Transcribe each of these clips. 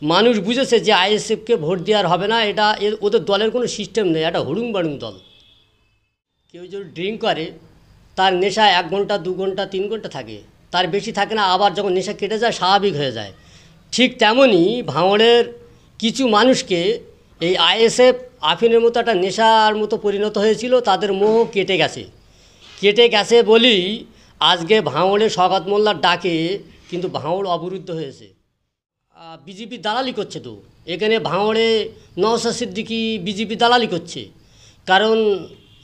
মানুষ বুঝেছে যে আইএসএফকে ভোট দেওয়ার হবে না, এটা ওদের দলের কোনো সিস্টেম নেই, এটা হুড়ুম বাড়ুম দল। কেউ যদি ড্রিঙ্ক করে তার নেশা 1 ঘন্টা 2 ঘন্টা 3 ঘন্টা থাকে, তার বেশি থাকে না, আবার যখন নেশা কেটে যায় স্বাভাবিক হয়ে যায়। ঠিক তেমনই ভাঙড়ের কিছু মানুষকে এই আইএসএফ আফিনের মতো একটা নেশার মতো পরিণত হয়েছিল, তাদের মোহ কেটে গেছে বলেই আজকে ভাঙড়ে শওকত মোল্লার ডাকে কিন্তু ভাঙড় অবরুদ্ধ হয়েছে। বিজেপি দালালি করছে তো এখানে, ভাঙড়ে নওশাদ সিদ্দিকী বিজেপি দালালি করছে। কারণ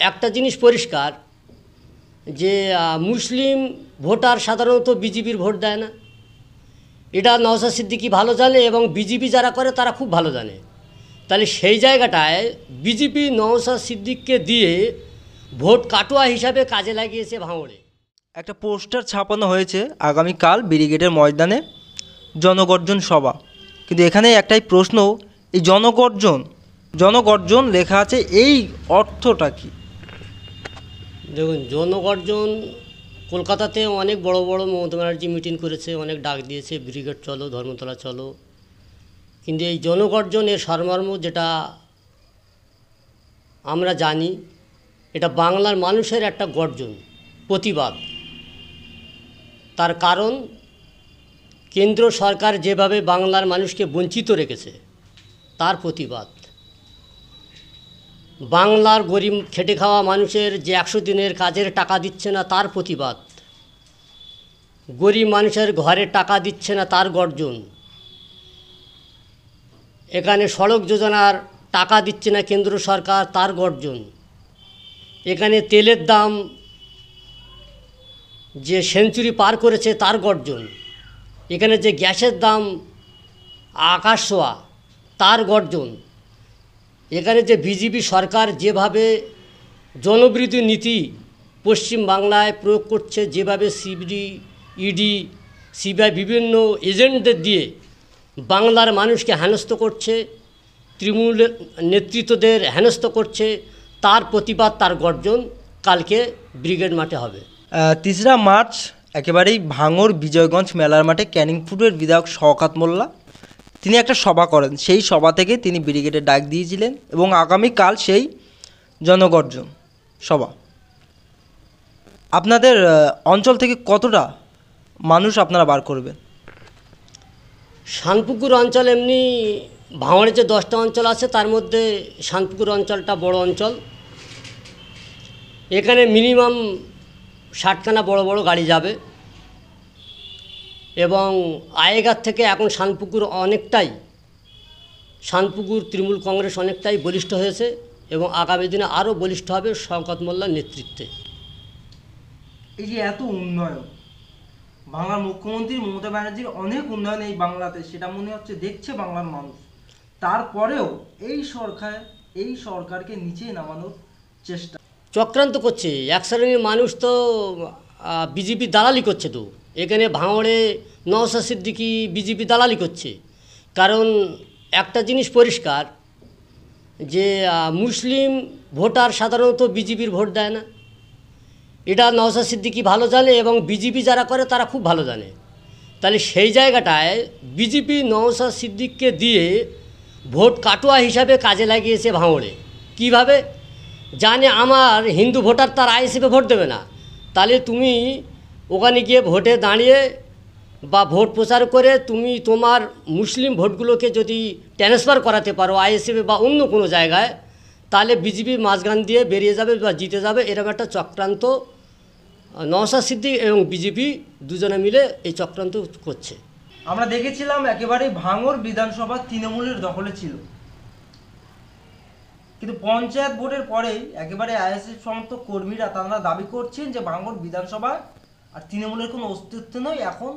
একটা জিনিস পরিষ্কার যে মুসলিম ভোটার সাধারণত বিজেপির ভোট দেয় না, এটা নওশাদ সিদ্দিকী ভালো জানে এবং বিজেপি যারা করে তারা খুব ভালো জানে। তাহলে সেই জায়গাটায় বিজেপি নওশাদ সিদ্দিকীকে দিয়ে ভোট কাটুয়া হিসাবে কাজে লাগিয়েছে ভাঙড়ে। একটা পোস্টার ছাপানো হয়েছে আগামীকাল ব্রিগেডের ময়দানে জনগর্জন সভা, কিন্তু এখানে একটাই প্রশ্ন, এই জনগর্জন লেখা আছে, এই অর্থটা কি? দেখুন, জনগর্জন কলকাতাতে অনেক বড় বড় মমতা ব্যানার্জি মিটিং করেছে, অনেক ডাক দিয়েছে ব্রিগেড চলো, ধর্মতলা চলো, কিন্তু এই জনগর্জন এর সারমর্ম যেটা আমরা জানি, এটা বাংলার মানুষের একটা গর্জন, প্রতিবাদ। তার কারণ কেন্দ্র সরকার যেভাবে বাংলার মানুষকে বঞ্চিত রেখেছে তার প্রতিবাদ। বাংলার গরিব খেটে খাওয়া মানুষের যে 100 দিনের কাজের টাকা দিচ্ছে না তার প্রতিবাদ। গরিব মানুষের ঘরে টাকা দিচ্ছে না তার গর্জন। এখানে সড়ক যোজনার টাকা দিচ্ছে না কেন্দ্র সরকার তার গর্জন। এখানে তেলের দাম যে সেঞ্চুরি পার করেছে তার গর্জন। এখানে যে গ্যাসের দাম আকাশ ছোঁয়া তার গর্জন। এখানে যে বিজেপি সরকার যেভাবে জনবিরোধী নীতি পশ্চিম বাংলায় প্রয়োগ করছে, যেভাবে সিবিডি, ইডি, সিবিআই বিভিন্ন এজেন্টদের দিয়ে বাংলার মানুষকে হেনস্থ করছে, তৃণমূল নেতৃত্বদের হেনস্থ করছে, তার প্রতিবাদ, তার গর্জন কালকে ব্রিগেড মাঠে হবে। 3রা মার্চ একেবারেই ভাঙড় বিজয়গঞ্জ মেলার মাঠে ক্যানিং ফুডের বিধায়ক শওকত মোল্লা তিনি একটা সভা করেন, সেই সভা থেকে তিনি ব্রিগেডে ডাক দিয়েছিলেন এবং আগামীকাল সেই জনগর্জন সভা। আপনাদের অঞ্চল থেকে কতটা মানুষ আপনারা বার করবেন? শানপুকুর অঞ্চল, এমনি ভাঙড়ে যে 10টা অঞ্চল আছে তার মধ্যে শানপুকুর অঞ্চলটা বড় অঞ্চল। এখানে মিনিমাম 60খানা বড় বড় গাড়ি যাবে এবং আগেকার থেকে এখন শানপুকুর তৃণমূল কংগ্রেস অনেকটাই বলিষ্ঠ হয়েছে এবং আগামী দিনে আরও বলিষ্ঠ হবে শওকত মোল্লার নেতৃত্বে। এই যে এত উন্নয়ন, বাংলার মুখ্যমন্ত্রী মমতা ব্যানার্জির অনেক উন্নয়ন এই বাংলাতে, সেটা মনে হচ্ছে দেখছে বাংলার মানুষ, তারপরেও এই সরকারকে নিচে নামানোর চেষ্টা, চক্রান্ত করছে। এক শ্রেণীর মানুষ তো বিজেপি দালালি করছে তো এখানে, ভাঙড়ে নওশাদ সিদ্দিকী বিজেপি দালালি করছে। কারণ একটা জিনিস পরিষ্কার যে মুসলিম ভোটার সাধারণত বিজেপির ভোট দেয় না, এটা নওশাদ সিদ্দিকী ভালো জানে এবং বিজেপি যারা করে তারা খুব ভালো জানে। তাহলে সেই জায়গাটায় বিজেপি নওশাদ সিদ্দিকীকে দিয়ে ভোট কাটুয়া হিসাবে কাজে লাগিয়েছে ভাঙড়ে। কিভাবে? জানে আমার হিন্দু ভোটার তার আইএসএফে ভোট দেবে না, তাহলে তুমি ওখানে গিয়ে ভোটে দাঁড়িয়ে বা ভোট প্রচার করে তুমি তোমার মুসলিম ভোটগুলোকে যদি ট্রান্সফার করাতে পারো আইএসএফে বা অন্য কোনো জায়গায়, তাহলে বিজেপি মাঝখান দিয়ে বেরিয়ে যাবে বা জিতে যাবে। এরকম একটা চক্রান্ত নওশাদ সিদ্দিকী এবং বিজেপি দুজনে মিলে এই চক্রান্ত করছে। আমরা দেখেছিলাম একেবারে ভাঙড় বিধানসভা তৃণমূলের দখলে ছিল, কিন্তু পঞ্চায়েত ভোটের পরেই একেবারে আইএসএফ সমর্থক কর্মীরা তারা দাবি করছেন যে ভাঙড় বিধানসভা আর তৃণমূলের কোনো অস্তিত্ব নয়, এখন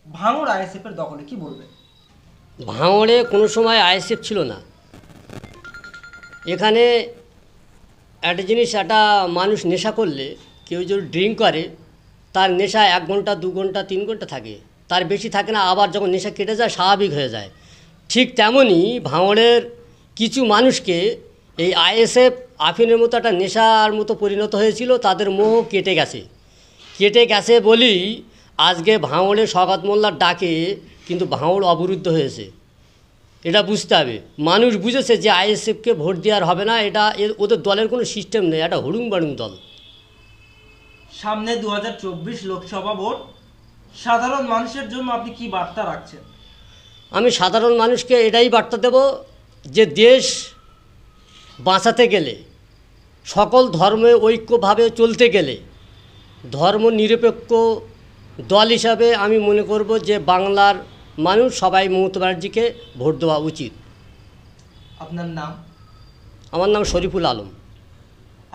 ভাঙড় আইএসএফের দখলে। কি বলবেন? ভাঙড়ে কোনো সময় আইএসএফ ছিল না। এখানে একটা জিনিস, একটা মানুষ নেশা করলে, কেউ যদি ড্রিঙ্ক করে তার নেশা 1 ঘন্টা 2 ঘন্টা 3 ঘন্টা থাকে, তার বেশি থাকে না, আবার যখন নেশা কেটে যায় স্বাভাবিক হয়ে যায়। ঠিক তেমনই ভাঙড়ের কিছু মানুষকে এই আইএসএফ আফিনের মতো একটা নেশার মতো পরিণত হয়েছিল, তাদের মোহ কেটে গেছে বলেই আজকে ভাঙড়ে শওকত মোল্লার ডাকে কিন্তু ভাঙড় অবরুদ্ধ হয়েছে। এটা বুঝতে হবে। মানুষ বুঝেছে যে আইএসএফকে ভোট দেওয়ার হবে না, এটা ওদের দলের কোনো সিস্টেম নেই, এটা হুড়ুং বাড়ুং দল। সামনে 2024 লোকসভা ভোট, সাধারণ মানুষের জন্য আপনি কি বার্তা রাখছেন? আমি সাধারণ মানুষকে এটাই বার্তা দেব যে দেশ বাঁচাতে গেলে, সকল ধর্মে ঐক্যভাবে চলতে গেলে, ধর্ম নিরপেক্ষ দল হিসাবে আমি মনে করব যে বাংলার মানুষ সবাই মমতা ব্যানার্জিকে ভোট দেওয়া উচিত। আপনার নাম? আমার নাম শরীফুল আলম,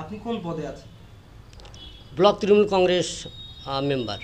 আপনি কোন পদে আছেন? Block Trinamool Congress member.